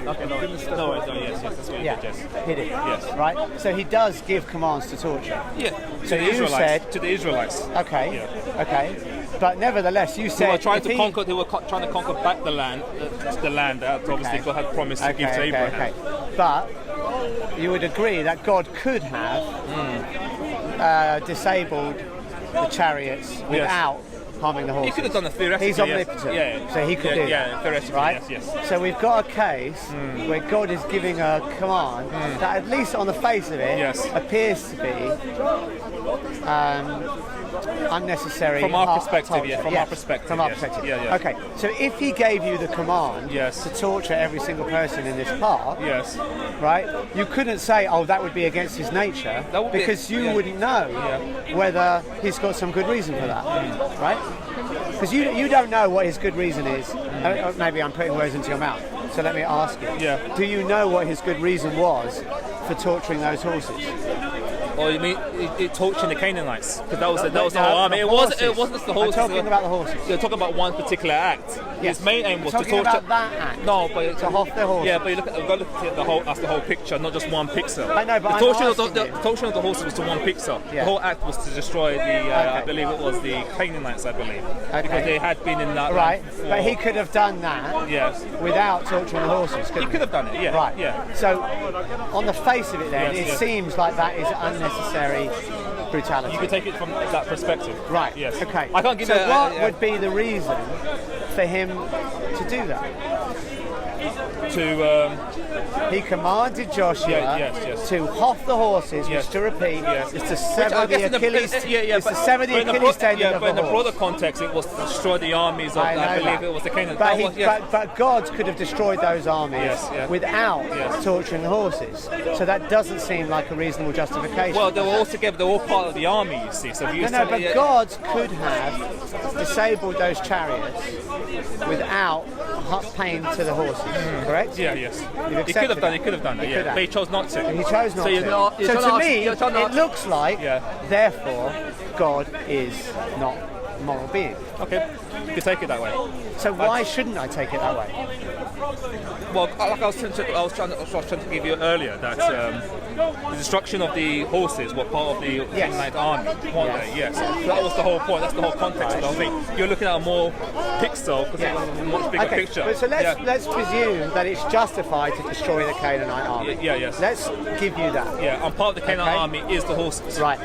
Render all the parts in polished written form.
Okay, no, yes, that's what he did, yes. He did. Yes. Right? So he does give commands to torture. Yeah. So you said to the Israelites. Okay. Yeah. Okay. But nevertheless, you said they were trying to conquer back the land that obviously God had promised to give to Abraham. Okay. But you would agree that God could have disabled the chariots without harming the horses. He could have done it theoretically. He's omnipotent, so he could do that. Yeah, theoretically, right? yes. So we've got a case where God is giving a command that, at least on the face of it, appears to be unnecessary. From our perspective, From our perspective. Yeah. Okay, so if he gave you the command to torture every single person in this park, right, you couldn't say, oh, that would be against his nature, because you wouldn't know whether he's got some good reason for that, right? Because you don't know what his good reason is. Maybe I'm putting words into your mouth, so let me ask you. Do you know what his good reason was for torturing those horses? Or you mean torturing the Canaanites? Because that was the whole army. It wasn't just the horses. I'm talking about the horses. You're talking about one particular act. Yes. His main aim was to talking torture. About that act. No, but to off the horses. Yeah, but you've got to look at the whole picture, not just one pixel. I know, but the torturing of the horses was to one pixel. The whole act was to destroy I believe it was the Canaanites, I believe, because they had been in that. Right, but he could have done that. Without torturing the horses. He could have done it. Yeah. Right. Yeah. So, on the face of it, then it seems like that is unnecessary brutality. You could take it from that perspective. Right. Yes. Okay. I can't give what would be the reason for him to do that? He commanded Joshua to hoff the horses, which, to repeat, is to sever the Achilles tendon of the horse. But in the broader context, it was to destroy the armies of, I believe it was the Canaanites. But God could have destroyed those armies without torturing the horses. So that doesn't seem like a reasonable justification. Well, they were all together, they were all part of the army, you see. So but God could have disabled those chariots without pain to the horses, correct? Yes. He could have done it, but he chose not to. He chose not to. So to me, it looks like, therefore, God is not a moral being. Okay, you can take it that way. So why shouldn't I take it that way? Well, like I was trying to give you earlier, that the destruction of the horses were part of the Canaanite army, weren't they? Yes. So that was the whole point. That's the whole context of the whole thing. You're looking at a more pixel because it was a much bigger picture. But so let's presume that it's justified to destroy the Canaanite army. Yes. Let's give you that. Yeah, and part of the Canaanite army is the horses. Right.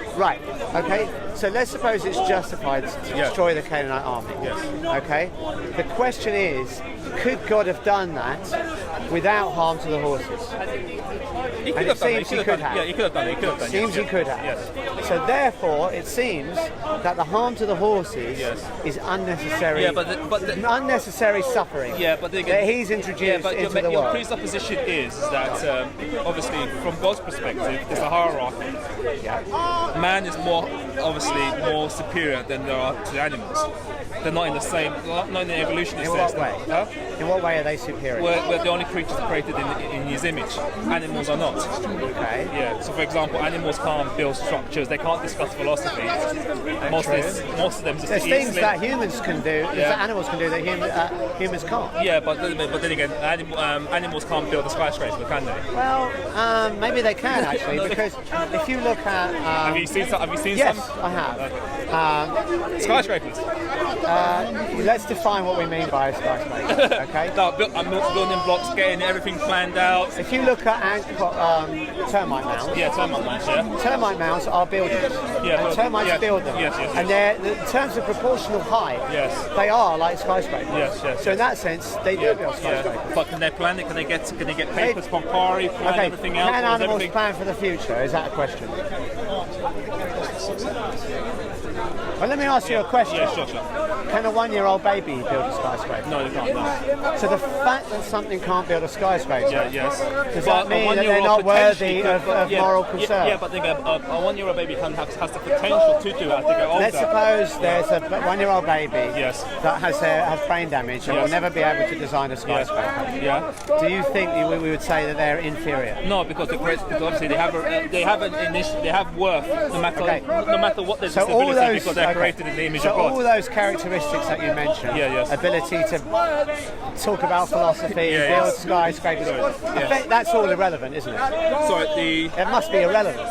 Okay. So let's suppose it's justified to destroy the Canaanite army. Yes. Okay. The question is, could God have done that without harm to the horses? He could have done it. Yeah, he could have done it. He could have. Yes. So therefore, it seems that the harm to the horses is unnecessary. Yeah, but unnecessary suffering. Yeah, but that he's introduced into the world. Your presupposition is that obviously, from God's perspective, there's a hierarchy. Man is more superior than there are to animals. They're not in the same, not in the evolutionary sense. In what way? In what way are they superior? We're the only creatures created in his image. Animals are not. Okay. Yeah. So, for example, animals can't build structures. They can't discuss philosophy. Most of them just there's things that humans can do, that animals can do that humans can't. Yeah, but then again, animals can't build a skyscraper, can they? Well, maybe they can actually, because if you look at have you seen some? Yes, I have. Skyscrapers. Let's define what we mean by a skyscraper. Okay. Building blocks, getting everything planned out. If you look at termite mounds. Yeah, termite mounds. Yeah. Termite mounds are buildings. Yeah. And termites build them. Yes. And they're, in terms of proportional height, they are like skyscrapers. Yes. So in that sense, they do build skyscrapers. Yeah. But can they plan it? Can they get papers from Pari, plan everything else? Can animals plan for the future? Is that a question? Well, let me ask you a question. Yeah, sure. Can a 1-year-old baby build a skyscraper? No, they can't. No. So the fact that something can't build a skyscraper, does that mean that they're not worthy of moral concern? Yeah, but a 1-year-old baby has the potential to do that to get older. Let's suppose there's a 1-year-old baby that has brain damage and will never be able to design a skyscraper. Yeah. Do you think we would say that they're inferior? No, because obviously they have worth no matter what their disability, because they're created in the image of God. So all those characteristics characteristics that you mentioned, yes. ability to talk about philosophy, build skyscrapers, that's all irrelevant, isn't it? Sorry, it must be irrelevant.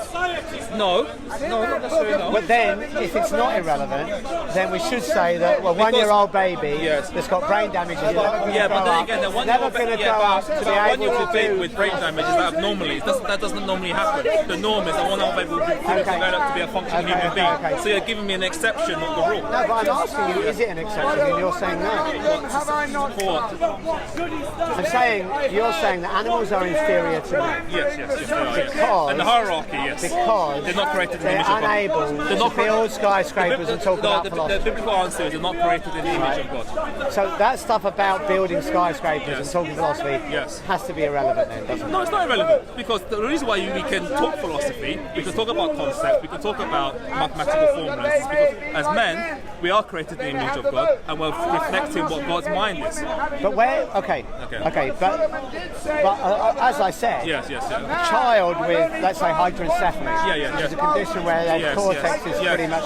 No, not necessarily. No. But then, if it's not irrelevant, then we should say that a one-year-old baby that's got brain damage is never going to grow up to be able to do with brain damage is abnormally. That doesn't normally happen. The norm is a one-year-old baby will be developed to be a functioning human being. So you're giving me an exception, not the rule. No, but I'm asking you, is it an exception? And you're saying no. I'm saying you're saying that animals are inferior to men. Yes, they are. Because and the hierarchy, yes. Because they're not created in the image they're of God. unable to build skyscrapers and talk about philosophy. The biblical answer is they're not created in the image of God. So that stuff about building skyscrapers and talking philosophy has to be irrelevant then, doesn't it? No, it's not irrelevant, because the reason why we can talk philosophy, we can talk about concepts, we can talk about mathematical formulas, is because as men, we are created in the image of God, and we're reflecting what God's mind is. But where? Okay. But as I said, a child with, let's say, hydrocephalus, which is a condition where their cortex is pretty much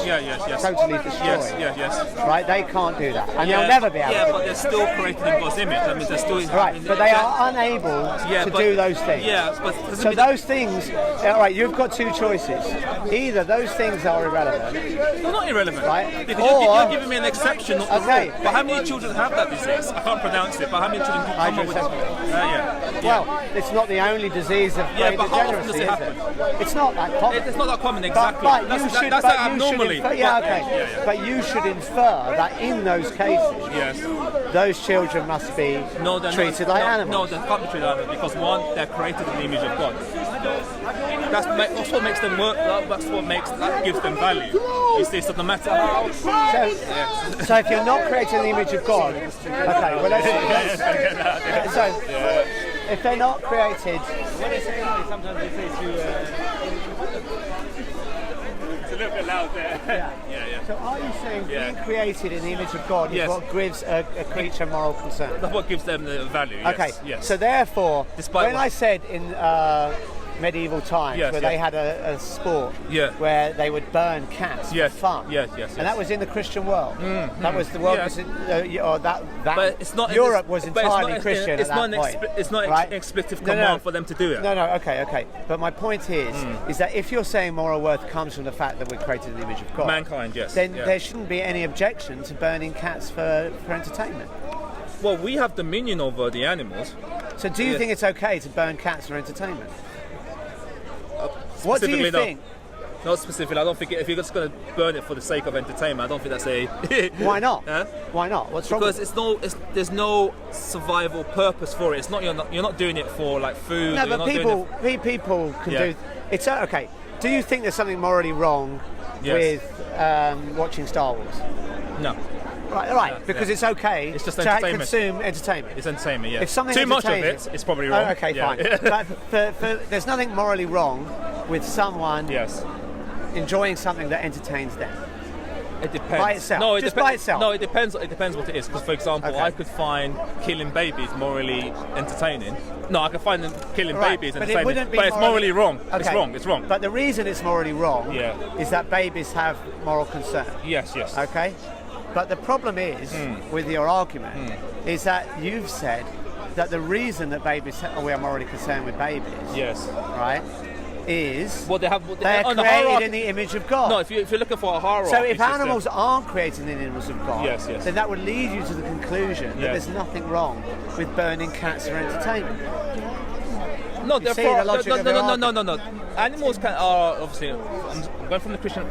totally destroyed. Right? They can't do that, and they'll never be able to. Yeah, but they're still created in God's image. I mean, they're still but they are unable to do those things. So those things. All right, you've got two choices. Either those things are irrelevant. They're not irrelevant, right? Because you're giving me an exception, not the rule. But how many children have that disease? I can't pronounce it, but how many children can come up with it? Well, it's not the only disease of brain degeneracy, is it? It's not that common. It's not that common, exactly. That's abnormally. But you should infer that in those cases, those children must be treated like animals. No, they can't be treated like animals, because one, they're created in the image of God. That's what makes them work. That gives them value. You see, so no matter how. So if you're not created in the image of God, okay, well let's so if they're not created. Sometimes they say it's a little bit loud there. So are you saying being created in the image of God is what gives a creature moral concern? That's what gives them the value. Okay. So therefore, when I said in medieval times where they had a sport where they would burn cats for fun. And that was in the Christian world. That was the world but it's not Europe was entirely Christian at that point. It's not an explicit command for them to do it. No, okay. But my point is that if you're saying moral worth comes from the fact that we're created in the image of God, mankind, then there shouldn't be any objection to burning cats for entertainment. Well, we have dominion over the animals. So do you think it's okay to burn cats for entertainment? What do you think? No. Not specifically. I don't think if you're just going to burn it for the sake of entertainment, I don't think that's a. Why not? Why not? What's wrong? Because there's no survival purpose for it. It's not you're not doing it for like food. No, but people can do. It's okay. Do you think there's something morally wrong with watching Star Wars? No. Right, because it's okay it's just to consume entertainment. It's entertainment, yeah. If something too much of it's probably wrong. Okay, fine. But there's nothing morally wrong with someone enjoying something that entertains them. It depends. By itself. No, by itself. No, it depends. It depends what it is. Because, for example, I could find killing babies morally entertaining. No, I can find them killing babies entertaining, but it's morally wrong. Okay. It's wrong. But the reason it's morally wrong is that babies have moral concern. Yes. Okay. But the problem is, with your argument, is that you've said that the reason that we are morally concerned with babies, right, is they're created in the image of God. No, if you're looking for a hierarchy. So if animals aren't created in the image of God, then that would lead you to the conclusion that there's nothing wrong with burning cats for entertainment. No, no. Animals are obviously. I'm going from the Christian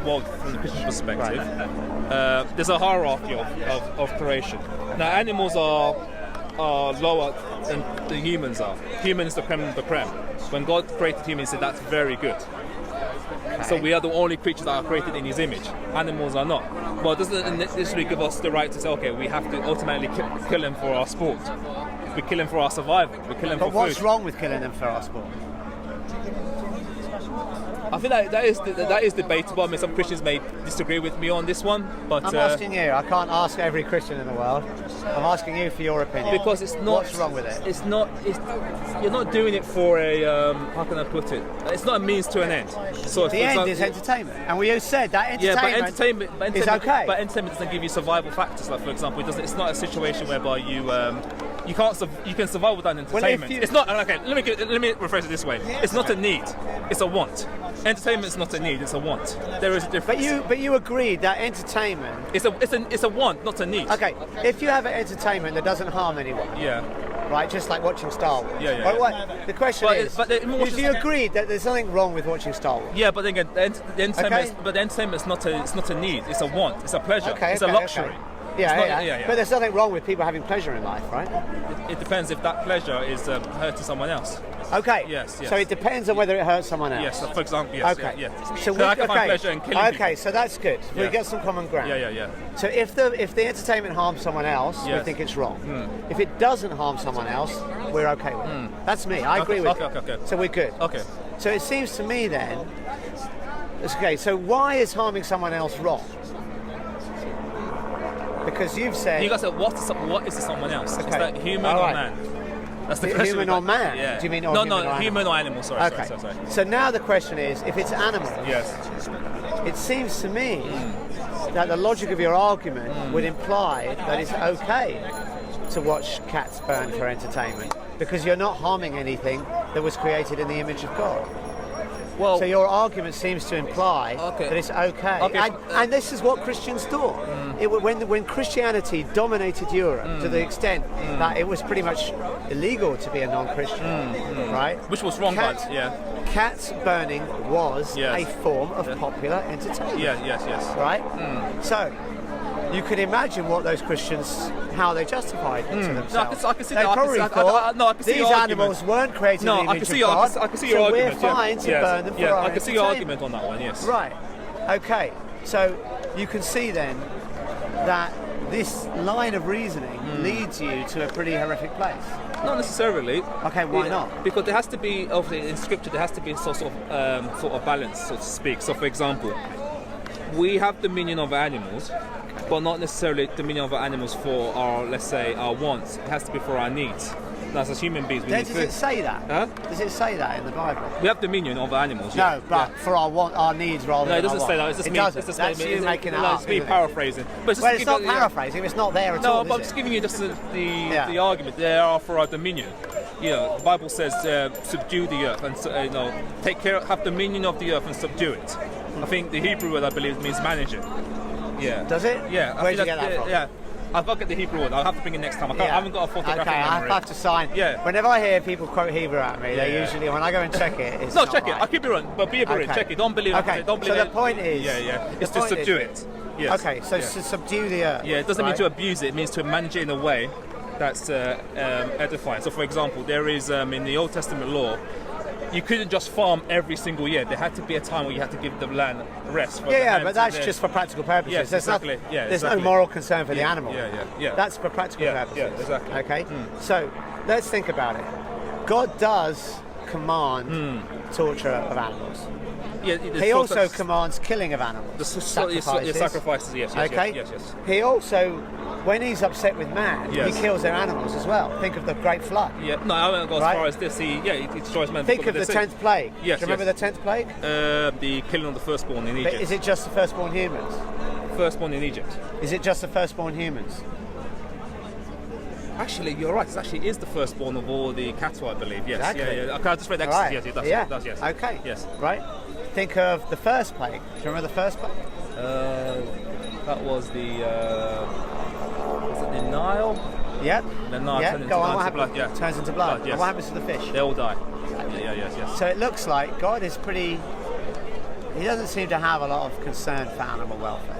perspective. Right. There's a hierarchy of creation. Now, animals are lower than the humans are. Humans, the creme de la creme. When God created humans, He said that's very good. Okay. So we are the only creatures that are created in His image. Animals are not. Well, doesn't this really give us the right to say, okay, we have to ultimately kill them for our sport? We kill them for our survival. We kill them for food. But what's wrong with killing them for our sport? I feel like that is debatable. I mean, some Christians may disagree with me on this one, but I'm asking you. I can't ask every Christian in the world. I'm asking you for your opinion. Because it's not. What's wrong with it? It's not. You're not doing it for a. How can I put it? It's not a means to an end. So the end is entertainment, and we said that entertainment, is okay. But entertainment doesn't give you survival factors. Like, for example, it's not a situation whereby you can survive without entertainment. Well, it's not okay. Let me rephrase it this way. It's not a need. It's a want. Entertainment is not a need. It's a want. There is a difference. But you agreed that entertainment. It's a want, not a need. Okay. If you have an entertainment that doesn't harm anyone. Yeah. Right, just like watching Star Wars. Yeah. The question is, if you agreed that there's something wrong with watching Star Wars. Yeah, but then again, the entertainment is not a need. It's a want. It's a pleasure. It's a luxury. Okay. Yeah. But there's nothing wrong with people having pleasure in life, right? It depends if that pleasure is hurting someone else. Okay. Yes. So it depends on whether it hurts someone else. Yes. For example, yes. Okay. Yeah. So I can find pleasure in killing people. Okay, so that's good. We get some common ground. Yeah. So if the entertainment harms someone else, we think it's wrong. If it doesn't harm someone else, we're okay with it. That's me. I agree with you. Okay. So we're good. Okay. So it seems to me then. Okay. So why is harming someone else wrong? Because you've said. You guys said what is the someone else? Okay. Is that human or man? That's the question. Human or man? Yeah. Do you mean human or animal? Sorry. Okay. Sorry. So now the question is, if it's animals, yes. It seems to me that the logic of your argument would imply that it's okay to watch cats burn for entertainment because you're not harming anything that was created in the image of God. Well, so your argument seems to imply that it's okay. And this is what Christians thought. When Christianity dominated Europe to the extent that it was pretty much illegal to be a non-Christian, right? Which was wrong, Cats burning was a form of popular entertainment. Yes. Right? So you can imagine what those Christians, how they justified to themselves. No, I can see they probably thought these animals weren't created in the image of God, I can see your argument. We're fine to burn them for our I can see your argument on that one, yes. Right. Okay. So you can see then that this line of reasoning leads you to a pretty horrific place. Not necessarily. Okay, why not? Because there has to be, obviously, in Scripture, there has to be sort of balance, so to speak. So, for example, we have dominion over animals, but not necessarily dominion over animals for our, let's say, our wants. It has to be for our needs. That's as human beings. Does it say that? Huh? Does it say that in the Bible? We have dominion over animals. No, but for our needs rather than No, it doesn't say that. It's just me. Doesn't. That's you making it up. It's me paraphrasing. But it's not paraphrasing. It's not there at all. No, but I'm just giving you just the argument. They are for our dominion. You know, the Bible says subdue the earth and take care, have dominion of the earth and subdue it. I think the Hebrew word, I believe, means manage it. Yeah. Does it? Yeah. Where'd you get that from? Yeah. I've got to get the Hebrew word. I'll have to bring it next time. I haven't got a photographic memory. I have to sign. Yeah. Whenever I hear people quote Hebrew at me, they usually, when I go and check it, it's not check right. it. I could be wrong, but be a Berean. Check it. Don't believe it. Don't believe so the point is... It's to subdue it. Yes. Okay, so to subdue the earth. Yeah, it doesn't mean to abuse it. It means to manage it in a way that's edifying. So, for example, there is, in the Old Testament law, you couldn't just farm every single year. There had to be a time where you had to give the land rest. But that's just for practical purposes. Yes, exactly. There's no moral concern for the animal. Yeah. That's for practical purposes. Yeah, exactly. Okay? So, let's think about it. God does command torture of animals. Yeah, he also commands killing of animals. Sacrifices, yes. Okay? Yes. He also, when he's upset with man, he kills their animals as well. Think of the Great Flood. Yeah, no, I won't go as far as this. He destroys man. Think of the 10th plague. Yes. Do you remember the 10th plague? The killing of the firstborn in Egypt. But is it just the firstborn humans? Firstborn in Egypt. Is it just the firstborn humans? Actually, you're right. It actually is the firstborn of all the cattle, I believe. Yes. Exactly. Yeah. Okay, I just read Exodus. Right. Yes, it does. Yes. Okay. Yes. Right. Think of the first plague. Do you remember the first plague? That was the. Was it the Nile? Yep. The Nile turned into blood. Yeah. Turns into blood. Yes. And what happens to the fish? They all die. Exactly. Yes. So it looks like God is pretty. He doesn't seem to have a lot of concern for animal welfare.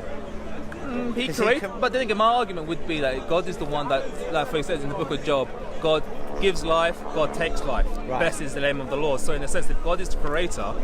But then again, my argument would be that God is the one that, like for instance, in the book of Job, God gives life, God takes life. Right. Blessed is the name of the Lord. So in a sense, if God is the creator,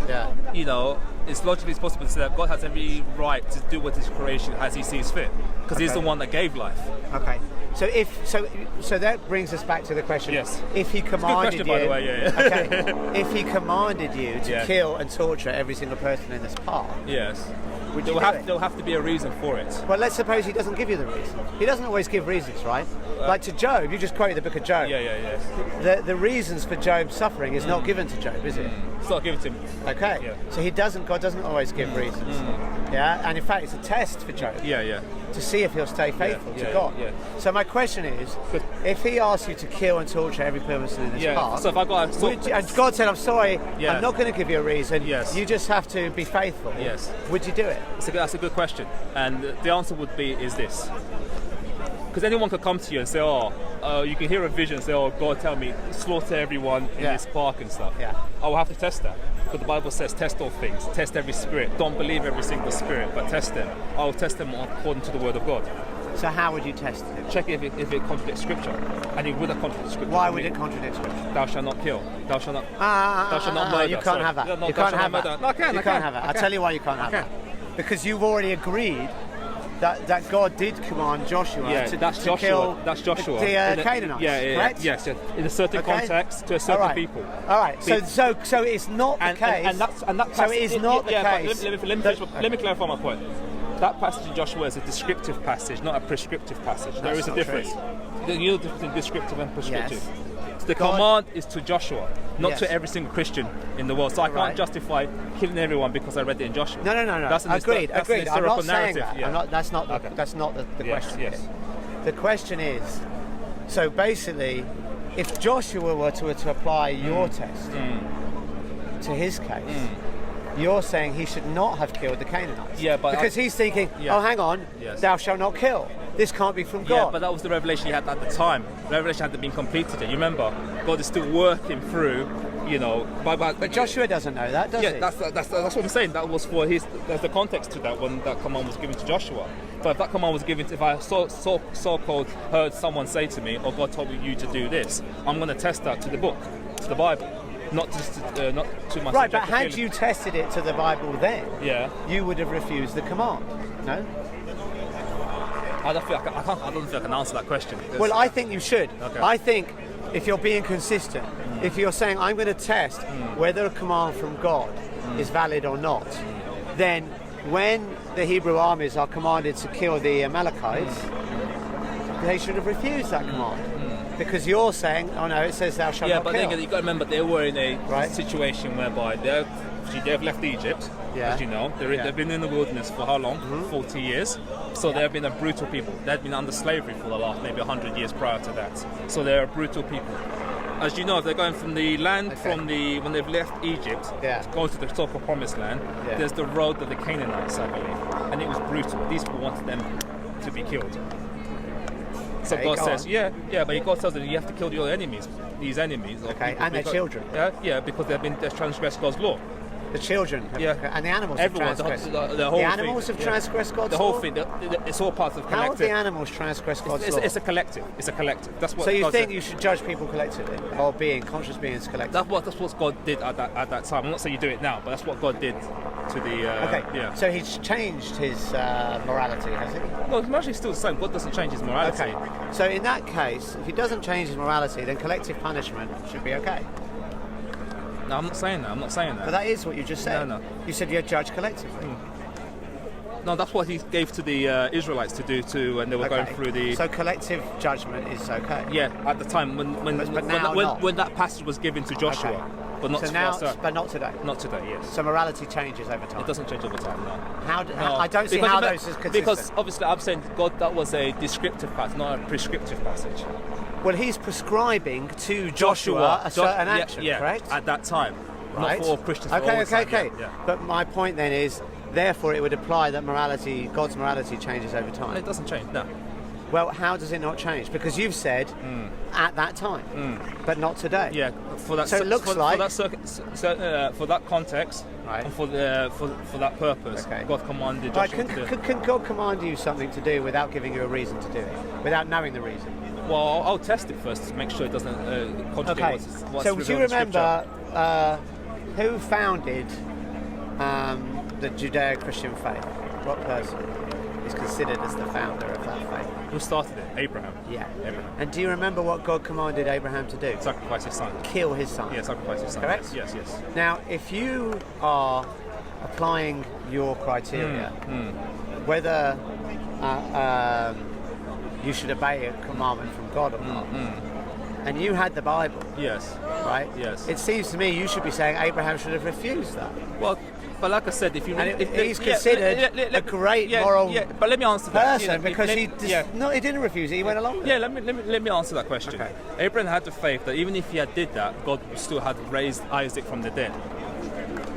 it's logically possible to say that God has every right to do with his creation as he sees fit, because he's the one that gave life. Okay. So that brings us back to the question. Yes. If he commanded question, you, by the way, yeah. okay, if he commanded you to kill and torture every single person in this park, yes, would you do it? there'll have to be a reason for it. Well, let's suppose he doesn't give you the reason. He doesn't always give reasons, right? Like to Job, you just quoted the book of Job. Yeah. The reasons for Job's suffering is not given to Job, is it? It's not given to him. Okay. Yeah. So God doesn't always give reasons. Yeah, and in fact, it's a test for Job. Yeah. To see if he'll stay faithful to God. Yeah. So my question is, if he asks you to kill and torture every person in this park, so if I got and God said, "I'm sorry, I'm not going to give you a reason. Yes. You just have to be faithful." Yes. Would you do it? That's a good question, and the answer would be this. Because anyone could come to you and say, you can hear a vision and say, God, tell me, slaughter everyone in this park and stuff. Yeah. I will have to test that. Because the Bible says, test all things, test every spirit. Don't believe every single spirit, but test them. I will test them according to the word of God. So how would you test it? Check if it contradicts Scripture. And it would have contradicted Scripture. Why would it contradict Scripture? Thou shalt not kill. Thou shalt not murder. You can't have that. You can't have that. No, I can. You can't have that. I'll tell you why you can't have that. Because you've already agreed that God did command Joshua to kill the Canaanites, correct? Yes, in a certain context to a certain people. All right. So it's not the case. And that so it is not the case. Let me clarify my point. That passage in Joshua is a descriptive passage, not a prescriptive passage. There is a difference. You know the difference between descriptive and prescriptive. Yes. The command is to Joshua, not to every single Christian in the world. So I can't justify killing everyone because I read it in Joshua. No. Agreed. I'm not saying that. Yeah. That's not the question. Yes. The question is, so basically, if Joshua were to apply your test to his case, you're saying he should not have killed the Canaanites. Yeah, but because he's thinking, hang on, thou shalt not kill. This can't be from God. Yeah, but that was the revelation he had at the time. The revelation hadn't been completed yet. You remember, God is still working through, But Joshua doesn't know that, does he? That's what I'm saying. That was for his. There's the context to that when that command was given to Joshua. But if that command was given, if I so-called heard someone say to me, "Oh, God told you to do this," I'm going to test that to the book, to the Bible. Not to my right, but had you tested it to the Bible then, you would have refused the command, no? I don't think I can answer that question. Well, I think you should. Okay. I think if you're being consistent, if you're saying, I'm going to test whether a command from God is valid or not, then when the Hebrew armies are commanded to kill the Amalekites, they should have refused that command. Because you're saying, oh no, it says thou shalt not kill. Yeah, but you've got to remember they were in a situation whereby they've left Egypt, as you know. They've been in the wilderness for how long? 40 years. So they have been a brutal people. They've been under slavery for the last maybe 100 years prior to that. So they're a brutal people. As you know, if they're going from the land when they've left Egypt, going to the so-called promised land, there's the road of the Canaanites, I believe. And it was brutal. These people wanted them to be killed. So God says, but God tells them you have to kill your enemies, these enemies. And their children. Because they've transgressed God's law. The children, and the animals have transgressed. The whole animals have transgressed God's law? The whole thing, it's all part of collective. How have the animals transgressed God's law? It's a collective. That's what. So you think you should judge people collectively, or conscious beings collectively? That's what God did at that time. I'm not saying you do it now, but that's what God did to the. So he's changed his morality, has he? No, his morality is still the same. God doesn't change his morality. Okay. So in that case, if he doesn't change his morality, then collective punishment should be okay. No, I'm not saying that. But that is what you just said. No. You said you judge collectively. No, that's what he gave to the Israelites to do too when they were going through the... So collective judgment is okay? Yeah, at the time when that passage was given to Joshua. Okay. But not but not today? Not today, yes. So morality changes over time? It doesn't change over time, no. I don't see how those is consistent. Because obviously I'm saying God, that was a descriptive passage, not a prescriptive passage. Well, he's prescribing to Joshua a certain action, correct? At that time. Right. Not for all Christians. Okay. But my point then is, therefore it would apply that God's morality changes over time. It doesn't change, no. Well, how does it not change? Because you've said at that time, but not today. Yeah, for that. So it looks like for that context, right, and for that purpose, God commanded Joshua to do it. Can God command you something to do without giving you a reason to do it, without knowing the reason? Well, I'll test it first to make sure it doesn't contradict what's so, do you remember who founded the Judeo-Christian faith? What person? is considered as the founder of that faith. Who started it? Abraham. Yeah. Abraham. And do you remember what God commanded Abraham to do? Sacrifice his son. Kill his son. Yeah, sacrifice his son. Correct? Yes, yes. Now, if you are applying your criteria, whether you should obey a commandment from God or not, and you had the Bible, yes, right? Yes. It seems to me you should be saying Abraham should have refused that. Well, but like I said, if you he's considered a great moral but let me answer that person because he didn't refuse it. He went along with it. Let me answer that question. Okay. Abraham had the faith that even if he had did that, God still had raised Isaac from the dead.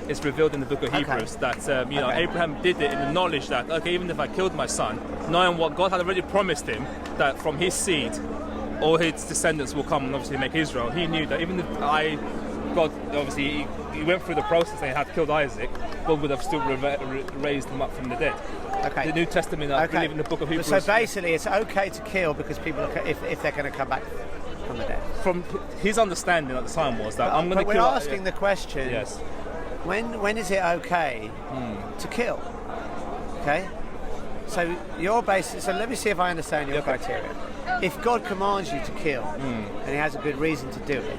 It's revealed in the book of Hebrews that Abraham did it in the knowledge that even if I killed my son, knowing what God had already promised him, that from his seed all his descendants will come and obviously make Israel, he knew that even if God obviously he went through the process and he had killed Isaac, God would have still raised him up from the dead. Okay. The New Testament, I believe in the book of Hebrews. So basically, it's okay to kill because people are, if they're going to come back from the dead. From his understanding at the time was that I'm going to kill. But we're asking the question. Yes. When is it okay to kill? Okay. So your basis. So let me see if I understand your criteria. If God commands you to kill and He has a good reason to do it,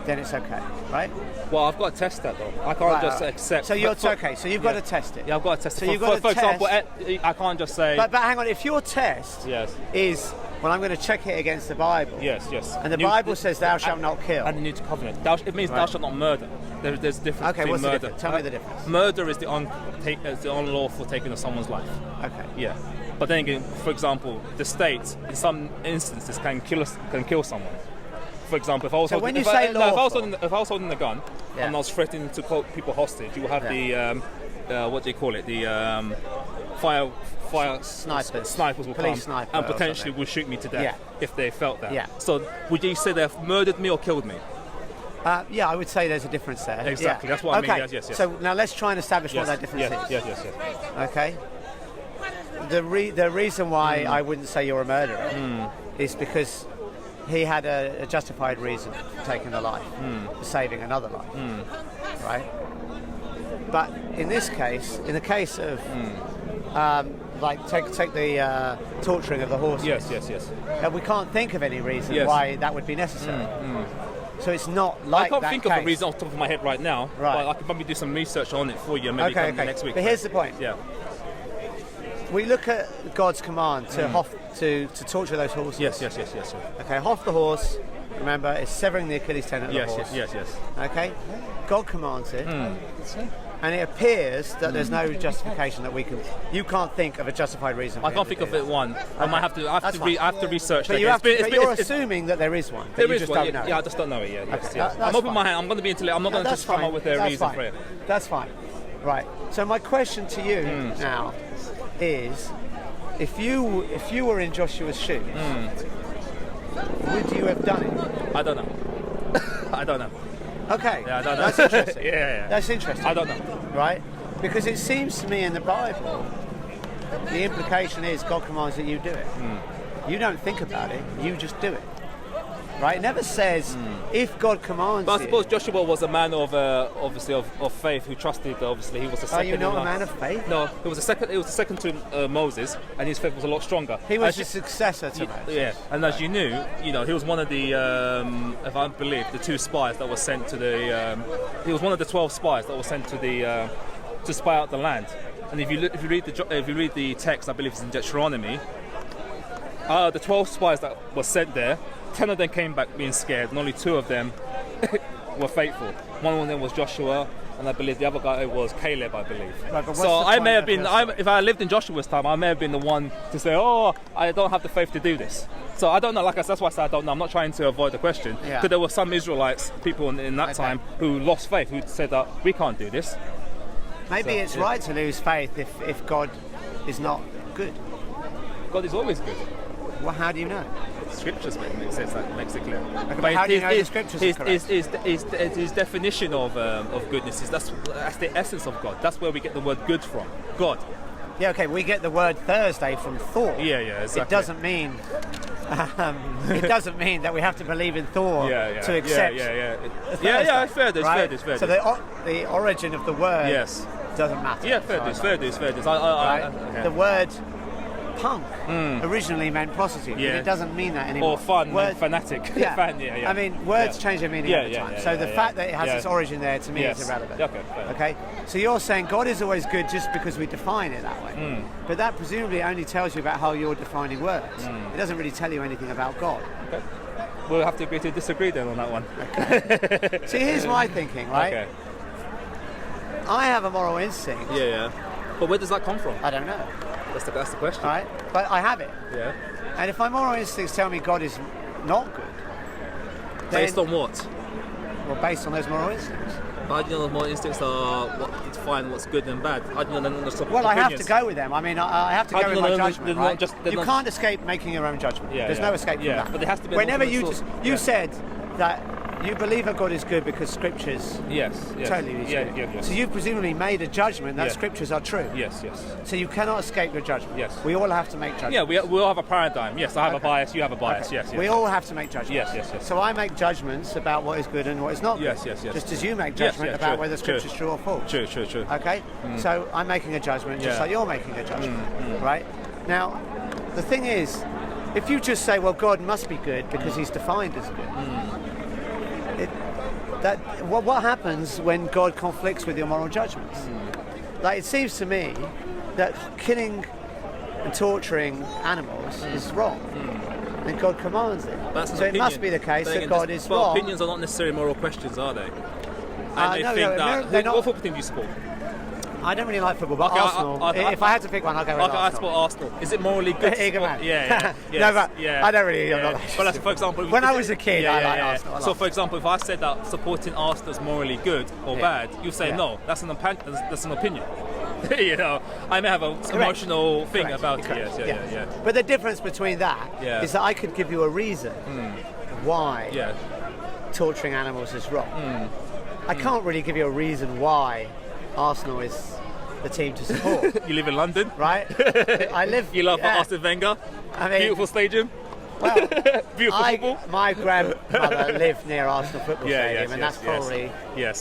then it's okay, right? Well, I've got to test that though. I can't just accept. So you're okay. So you've got to test it. Yeah, I've got to test so it. You've got for example, I can't just say. But hang on. If your test is, well, I'm going to check it against the Bible. Yes, yes. And the Bible says, "Thou shalt not kill." And the New Covenant. It means thou shalt not murder. There's a difference between what's murder. The difference? Tell me the difference. Murder is the unlawful taking of someone's life. Okay. Yeah. But then again, for example, the state in some instances can kill someone. For example, if I was holding a gun and I was threatening to call people hostage, you will have the what do you call it? The fire snipers will Police come and potentially will shoot me to death if they felt that. Yeah. So would you say they've murdered me or killed me? Yeah, I would say there's a difference there. Exactly, that's what I mean. Yes. So now let's try and establish what that difference is. Yes. Okay. The reason why I wouldn't say you're a murderer is because he had a justified reason for taking the life, for saving another life, right? But in this case, in the case of take the torturing of the horses. Yes. We can't think of any reason why that would be necessary. So it's not like that. I can't think of a reason off the top of my head right now, but I could probably do some research on it for you, maybe next week. But here's the point. Yeah. We look at God's command to torture those horses. Yes. Okay, off the horse, remember, is severing the Achilles tendon of the horse. Yes. Okay, God commands it, and it appears that there's no justification that you can't think of a justified reason. I can't think of it one. I might have to research. But you're assuming that there is one. There is one. Don't know. Yeah, I just don't know it yet. Okay, yes. I'm opening my hand. I'm going to be intellectual. I'm not going to just come up with a reason for it. That's fine. Right. So my question to you now is, if you were in Joshua's shoes, would you have done it? I don't know. Okay. Yeah, I don't know. That's interesting. Yeah. That's interesting. I don't know. Right? Because it seems to me in the Bible, the implication is God commands that you do it. You don't think about it, you just do it. Right? It never says if God commands. But I suppose Joshua was a man of obviously of faith who trusted. Obviously, he was the second. Are you not a man of faith? No, he was the second. He was the second to Moses, and his faith was a lot stronger. He was the successor to Moses. Yeah, and as you knew, he was one of the, if I believe, the 2 spies that were sent to the. He was one of the 12 spies that were sent to the to spy out the land. And if you read the text, I believe it's in Deuteronomy. The 12 spies that were sent there, 10 of them came back being scared, and only 2 of them were faithful. One of them was Joshua, and I believe the other guy was Caleb, I believe. Right, so I may have been, if I lived in Joshua's time, I may have been the one to say, oh, I don't have the faith to do this. So I don't know, like I said, that's why I said I don't know. I'm not trying to avoid the question. Because there were some Israelites, people in that time, who lost faith, who said that we can't do this. Maybe it's right to lose faith if God is not good. God is always good. Well, how do you know? Scriptures makes it clear. Okay, but how do you know the scriptures are correct? His definition of goodness is that's the essence of God. That's where we get the word good from. God. Yeah, okay, we get the word Thursday from Thor. Yeah, exactly. It doesn't mean that we have to believe in Thor to accept. Yeah. It's fair. Right? So the origin of the word doesn't matter. Yeah, fair dues. The word punk originally meant prostitute, but it doesn't mean that anymore. Or fun, fanatic. Yeah. Fan, I mean, words change their meaning over time. So the fact that it has its origin there, to me, is irrelevant. Okay. So you're saying God is always good just because we define it that way. But that presumably only tells you about how you're defining words. It doesn't really tell you anything about God. Okay. We'll have to agree to disagree then on that one. Okay. See, here's my thinking, right? Okay. I have a moral instinct. Yeah. But where does that come from? I don't know. That's the question. Right? But I have it. Yeah. And if my moral instincts tell me God is not good, then, based on what? Well, based on those moral instincts. But how do you know those moral instincts are what define what's good and bad? How do you know Well, I have to go with them. I mean, I have to go with my judgment, right? You can't escape making your own judgment. There's no escape from that. But there has to be. Whenever you said that you believe that God is good because scriptures totally is good. So you've presumably made a judgment that scriptures are true. Yes. So you cannot escape your judgment. Yes. We all have to make judgments. Yeah, we all have a paradigm. Yes, I have a bias, you have a bias. Okay. Yes. We all have to make judgments. Yes. So I make judgments about what is good and what is not good. Yes. Just as you make judgment about whether scripture is true or false. True. Okay? So I'm making a judgment just like you're making a judgment. Right? Now, the thing is, if you just say, well, God must be good because he's defined as good, what happens when God conflicts with your moral judgments? Like, it seems to me that killing and torturing animals is wrong, and God commands it. So it must be the case that God is wrong. Opinions are not necessarily moral questions, are they? And they're not. What football team do you support? I don't really like football, but Arsenal. If I had to pick one, I'd go with Arsenal. I support Arsenal. Is it morally good? Yeah. No, but I don't really. I'm not but for example, when I was a kid, I liked Arsenal. So, for example, if I said that supporting Arsenal is morally good or bad, you say no. That's an opinion. You know, I may have an emotional thing about it. Yes. But the difference between that is that I could give you a reason why torturing animals is wrong. I can't really give you a reason why Arsenal is the team to support. You live in London, right? I live. You love Arsene Wenger. I mean, beautiful stadium. Well, beautiful football. My grandmother lived near Arsenal football stadium, and that's probably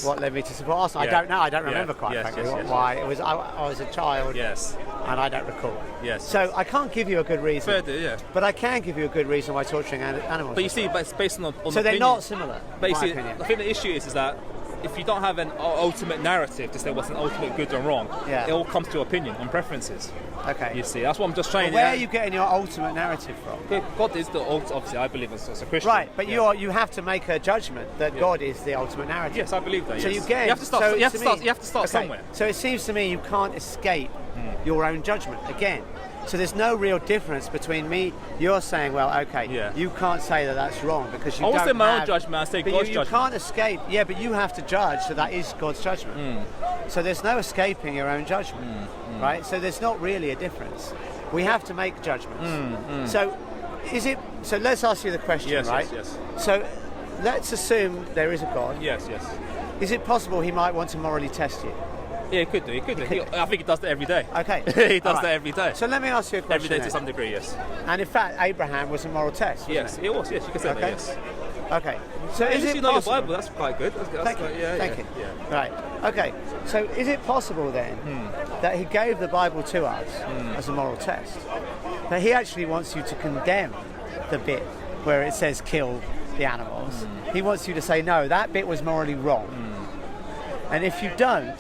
what led me to support Arsenal. I don't know. I don't remember quite frankly why it was. I was a child. And I don't recall. So I can't give you a good reason. Fair do, But I can give you a good reason why torturing animals. But you see, it's based on so they're not similar. But you see, I think the issue is that if you don't have an ultimate narrative to say what's an ultimate good and wrong, it all comes to opinion and preferences. Okay. You see, that's what I'm just trying. Where are you getting your ultimate narrative from? God is the ultimate. Obviously, I believe as a Christian. Right, but you have to make a judgment that God is the ultimate narrative. Yes, I believe that. So yes. you get. You have to start. You have to start somewhere. So it seems to me you can't escape your own judgment again. So there's no real difference between me. You're saying, well, okay, you can't say that that's wrong because you don't have... I say my own judgment, I say God's judgment. You can't escape, but you have to judge, so that is God's judgment. So there's no escaping your own judgment, right? So there's not really a difference. We have to make judgments. So let's ask you the question, right? Yes. So let's assume there is a God. Yes. Is it possible he might want to morally test you? Yeah, he could do. I think he does that every day. Okay. He does that every day. So let me ask you a question. Every day to some degree, yes. And in fact, Abraham was a moral test, wasn't it? It was, yes. You could say that, yes. Okay. So is it you know possible? your Bible, that's quite good. Thank you. Right. Okay. So is it possible then that he gave the Bible to us as a moral test, but he actually wants you to condemn the bit where it says kill the animals? He wants you to say, no, that bit was morally wrong. And if you don't,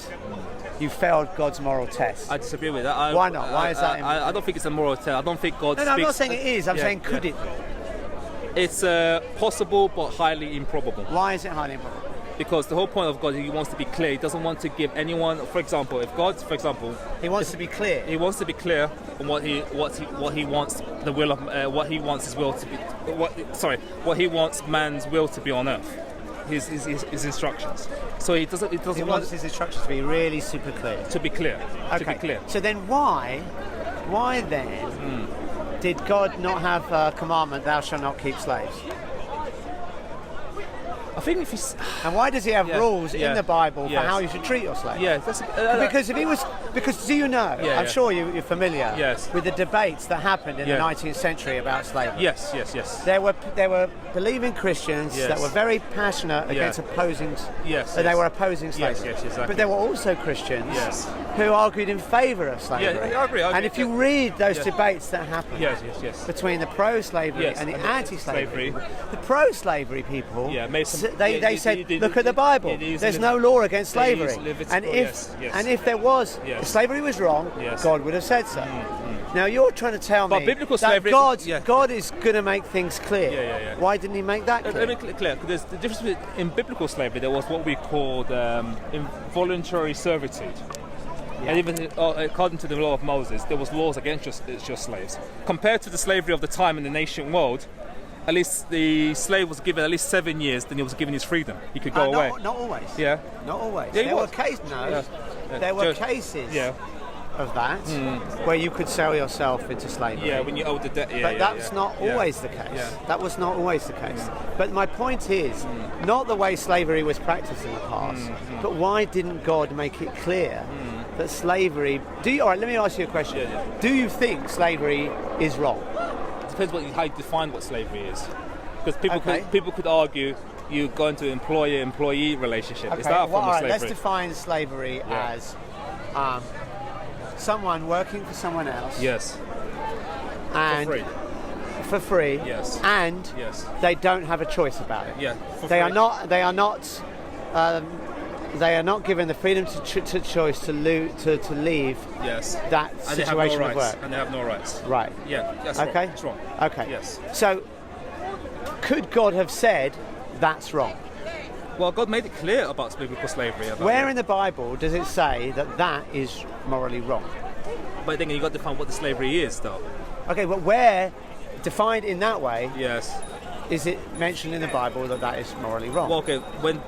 you failed God's moral test. I disagree with that. Why not? Why is that? I don't think it's a moral test. I don't think God No, I'm not saying it is. I'm saying could it be? It's possible but highly improbable. Why is it highly improbable? Because the whole point of God, he wants to be clear. He doesn't want to give anyone, for example, if God, he wants to be clear. He wants to be clear on what he wants the will of what he wants his will to be. What he wants man's will to be on earth. His instructions. So he doesn't. He wants his instructions to be really super clear. To be clear. Okay. To be clear. So then, why then did God not have a commandment, "Thou shalt not keep slaves"? I think if you... And why does he have rules in the Bible for how you should treat your slave? Yeah, because if he was... Because do you know, I'm sure you're familiar with the debates that happened in the 19th century about slavery. Yes. There were believing Christians that were very passionate against opposing... They were opposing slavery. Yes, exactly. But there were also Christians who argued in favour of slavery. Yeah, I agree. And if you read those debates that happened between the pro-slavery and the anti-slavery, the pro-slavery people, they said, look at the Bible. There's no law against slavery. And if there was, if slavery was wrong, God would have said so. Now you're trying to tell me biblical that slavery, God is going to make things clear. Why didn't he make that clear? Let me clear. There's the difference in biblical slavery. There was what we called involuntary servitude. And even according to the law of Moses, there was laws against just slaves. Compared to the slavery of the time in the ancient world, at least the slave was given at least 7 years, then he was given his freedom. He could go away. Not always. Yeah. Not always. Yeah, there were cases. There were cases of that where you could sell yourself into slavery. Yeah, when you owe the debt. But that's not always the case. Yeah. That was not always the case. But my point is, not the way slavery was practiced in the past, but why didn't God make it clear that slavery... All right, let me ask you a question. Do you think slavery is wrong? It depends how you define what slavery is. Because people could argue you go into an employer-employee relationship. Is that a form of slavery? Let's define slavery as someone working for someone else. Yes. And for free. Yes. And they don't have a choice about it. Yeah. They are not given the freedom to choice to leave that situation of work. And they have no rights. Right. Yeah, that's wrong. That's wrong. Okay. Yes. So, could God have said that's wrong? Well, God made it clear about biblical slavery. Where in the Bible does it say that is morally wrong? But then you've got to define what the slavery is, though. Okay, but where, defined in that way, yes, is it mentioned in the Bible that is morally wrong? Well, okay, when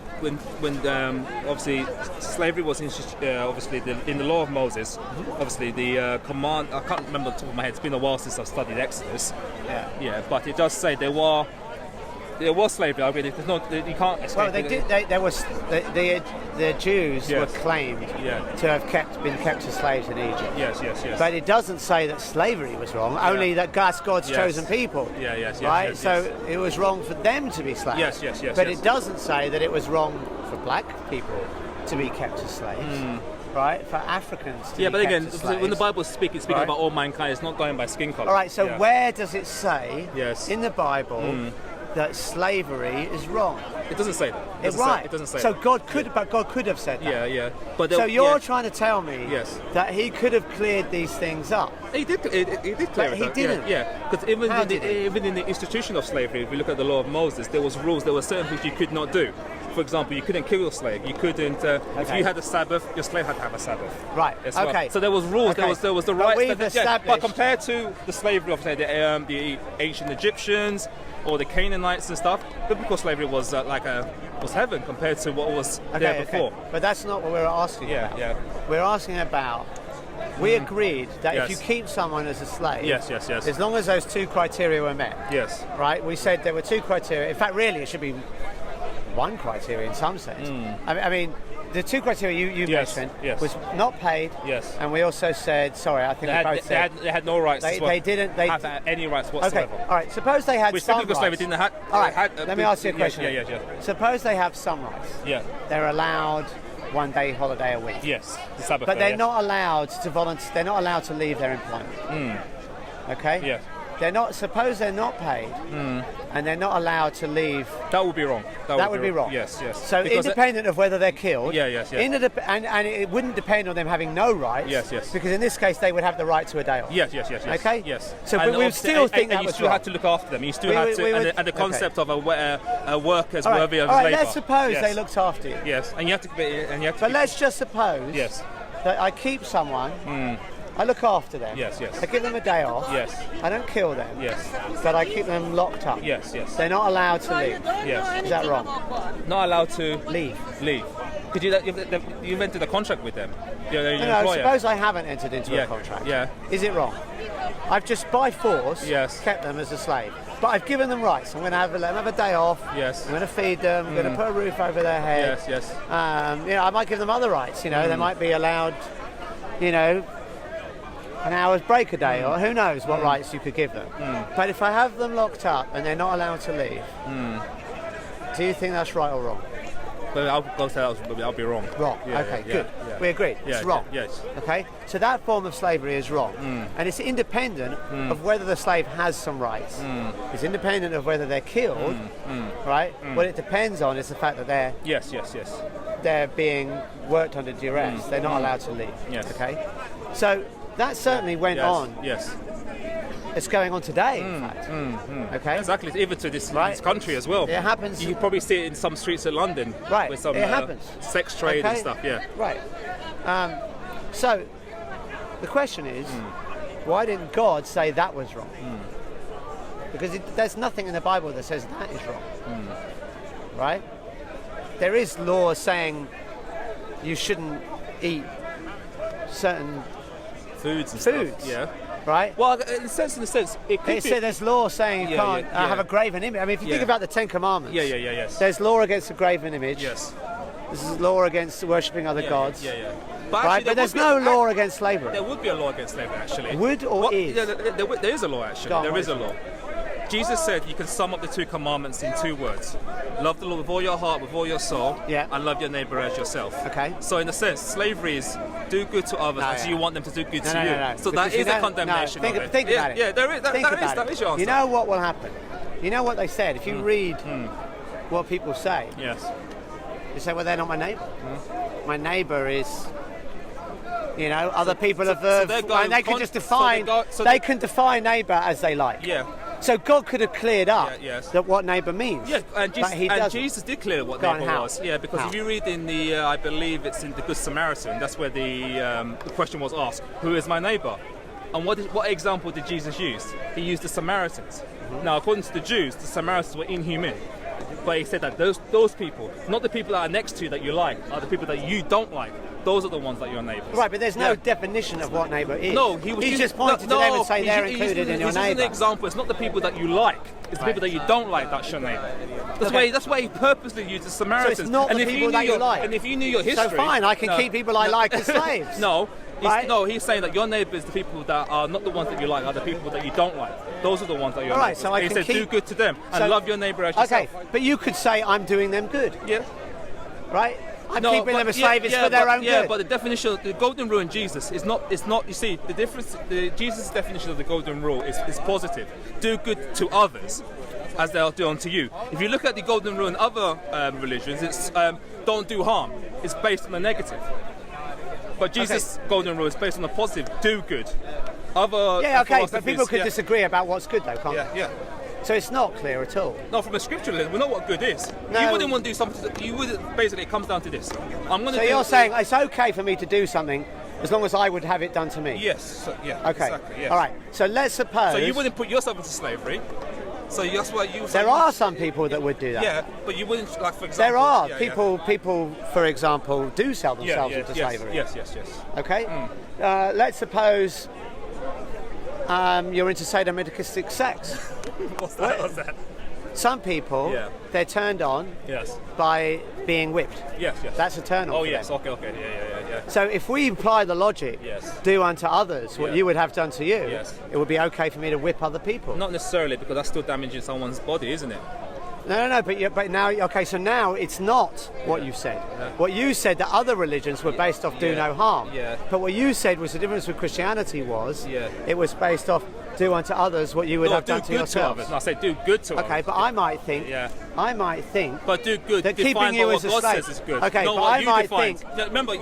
obviously slavery was obviously in the law of Moses, obviously the command, I can't remember off the top of my head, it's been a while since I've studied Exodus. Yeah, but it does say there was slavery. I mean, there's no, you can't escape. Well, the Jews were claimed to have been kept as slaves in Egypt. Yes. But it doesn't say that slavery was wrong. Only that God's chosen people. Right. So it was wrong for them to be slaves. Yes. But it doesn't say that it was wrong for black people to be kept as slaves. Right, for Africans to be but again, kept as slaves. when the Bible is speaking about all mankind, it's not going by skin color. All right, so where does it say in the Bible that slavery is wrong? It doesn't say that. It doesn't say so that. God could have said that. Yeah. But so you're trying to tell me that he could have cleared these things up? He did clear it up. He didn't. Yeah, because even in the institution of slavery, if we look at the law of Moses, there was rules. There were certain things you could not do. For example, you couldn't kill your slave. You couldn't. If you had a Sabbath, your slave had to have a Sabbath. Right. Well. So there was rules. Okay. There was the rights. But compared to the slavery of the ancient Egyptians or the Canaanites and stuff, biblical slavery was was heaven compared to what was there before. But that's not what we're asking about. Yeah. We're asking about. We agreed that if you keep someone as a slave, yes, as long as those two criteria were met, right? We said there were two criteria. In fact, really, it should be one criteria in some sense. I mean, the two criteria you mentioned was not paid. Yes. And we also said, they had no rights. They didn't have any rights whatsoever. Okay. All right. Suppose they had some rights. Slavery didn't have. All right. Let me ask you a question. Yeah. Suppose they have some rights. Yeah. They're allowed 1 day holiday a week. Yes. The Sabbath. But they're not allowed to volunteer. They're not allowed to leave their employment. Okay. Yeah. They're not. Suppose they're not paid, and they're not allowed to leave. That would be wrong. That would be wrong. Yes. So because independent of whether they're killed. Yes. And it wouldn't depend on them having no rights. Yes. Because in this case, they would have the right to a day off. Yes. Okay. Yes. So, but we still think that was wrong. You still had to look after them. You still had to, and the concept of a workers worthy of labour. labour. Let's suppose they looked after you. Yes, and you have to. But let's just suppose. That I keep someone. I look after them. Yes. I give them a day off. Yes. I don't kill them. Yes. But I keep them locked up. Yes. They're not allowed to leave. Yes. Is that wrong? Not allowed to leave. Could you've entered a contract with them? No, suppose I haven't entered into a contract. Yeah. Is it wrong? I've just by force kept them as a slave. But I've given them rights. I'm going to let them have a day off. Yes. I'm going to feed them. I'm going to put a roof over their head. Yes. I might give them other rights. They might be allowed, an hour's break a day, or who knows what rights you could give them. But if I have them locked up and they're not allowed to leave, do you think that's right or wrong? But I'll be wrong. Wrong. Okay, good. Yeah. We agree. It's wrong. Yes. Okay. So that form of slavery is wrong, and it's independent of whether the slave has some rights. It's independent of whether they're killed, right? What it depends on is the fact that they're they're being worked under duress. They're not allowed to leave. Yes. Okay. So that certainly went on. Yes. It's going on today, in fact. Okay. Exactly. Even to this Right. country as well. It happens. You can probably see it in some streets of London. Right. With some it happens. sex trade and stuff. Yeah. Right. So the question is, why didn't God say that was wrong? Because there's nothing in the Bible that says that is wrong. Right? There is law saying you shouldn't eat certain foods and foods. Stuff. Yeah. Right? Well, in a sense, it could be. There's law saying you can't have a graven image. I mean, if you think about the Ten Commandments, yes. There's law against a graven image. Yes. This is law against worshipping other gods. Yeah. But there's no law against slavery. There would be a law against slavery, actually. Would or is? Yeah, there is a law, actually. There is a law. Jesus said you can sum up the 2 commandments in 2 words. Love the Lord with all your heart, with all your soul, and love your neighbour as yourself. Okay. So in a sense, slavery is do good to others as you want them to do good to you. No. So that is a condemnation Think of it. Think about it. Yeah, that is your answer. You know what will happen? You know what they said? If you read what people say, they say, well, they're not my neighbour. My neighbour is... other people of the... and they can just define... they can define neighbour as they like. Yeah. So God could have cleared up that what neighbour means. Yeah, and Jesus did clear what neighbour was. Yeah, because if you read in the, I believe it's in the Good Samaritan, that's where the question was asked, who is my neighbour? And what example did Jesus use? He used the Samaritans. Now, according to the Jews, the Samaritans were inhuman. But he said that those people, not the people that are next to you that you like, are the people that you don't like. Those are the ones that are your neighbours. Right, but there's no definition of what neighbour is. No, he's just pointing to them and saying they're included in your neighbour. This is an example. It's not the people that you like. It's the people that you don't like that's your neighbour. That's why he purposely used the Samaritans. So it's not the people that you like. And if you knew your history... So fine, I can keep people I like as slaves. No. He's saying that your neighbour is the people that are not the ones that you like, are the people that you don't like. Those are the ones that you're right, so he said do good to them and love your neighbour as yourself. Okay, but you could say I'm doing them good. Yeah. Right? I'm keeping them as slaves for their own good. Yeah, but the definition, the golden rule in Jesus is not, you see, the difference, Jesus' definition of the golden rule is positive. Do good to others as they'll do unto you. If you look at the golden rule in other religions, it's don't do harm. It's based on the negative. But Jesus' golden rule is based on the positive, do good. But people could disagree about what's good though, can't they? Yeah. So it's not clear at all. No, from a scriptural lens, we know what good is. No. You wouldn't want to do something, basically it comes down to this. You're saying it's okay for me to do something as long as I would have it done to me? Yes, Okay, exactly, yes. All right, so let's suppose... So you wouldn't put yourself into slavery. So that's why you... There are some people that would do that. Yeah, but you wouldn't, like, for example... There are people, for example, do sell themselves into slavery. Yes. Okay? Let's suppose you're into sadomasochistic sex. What's that? Some people, they're turned on by being whipped. Yes. That's a turn on. Oh, yes, them. okay, yeah. So if we apply the logic, do unto others what you would have done to you, it would be okay for me to whip other people. Not necessarily, because that's still damaging someone's body, isn't it? No, but now, okay, so now it's not what you said. What you said, that other religions were based off do no harm. Yeah. But what you said was the difference with Christianity was it was based off do unto others what you would have done to yourself. No, I say do good to others. Okay, but I might think, but do good, that keeping you as a God slave says is good. Okay, not but what I you might define. think. Remember,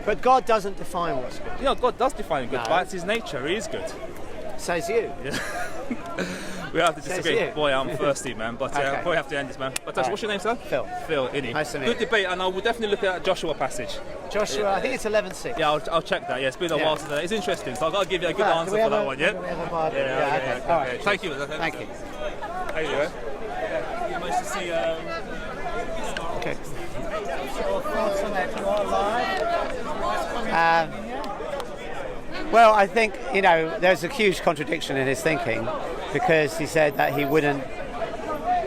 but God doesn't define what's good. You know, God does define good, but it's His nature. He is good. Says you. Yeah. We have to disagree. Boy, I'm thirsty, man. But we have to end this, man. But what's your name, sir? Phil. Phil, Innie. Nice to meet you. Good debate, and I will definitely look at Joshua passage. Joshua, I think it's 11:6. Yeah, I'll check that. Yeah, it's been a while since that. It's interesting, so I've got to give you a good answer for that one. Yeah. Okay. All right. Thank you. Thank you. How you doing? You managed to see. Okay. Well, I think, there's a huge contradiction in his thinking. because he said that he wouldn't.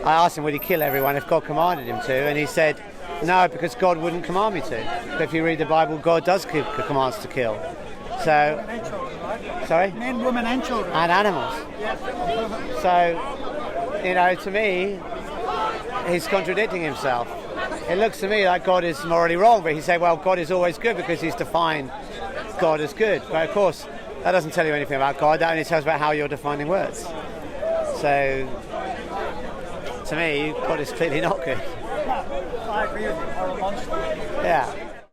I asked him, would he kill everyone if God commanded him to? And he said, no, because God wouldn't command me to. But if you read the Bible, God does give commands to kill. So, sorry? Men, women and children. And animals. So, to me, he's contradicting himself. It looks to me like God is morally wrong, but he said, well, God is always good because he's defined God as good. But of course, that doesn't tell you anything about God. That only tells about how you're defining words. So, to me, God is clearly not good. I agree with you. Or a monster. Yeah.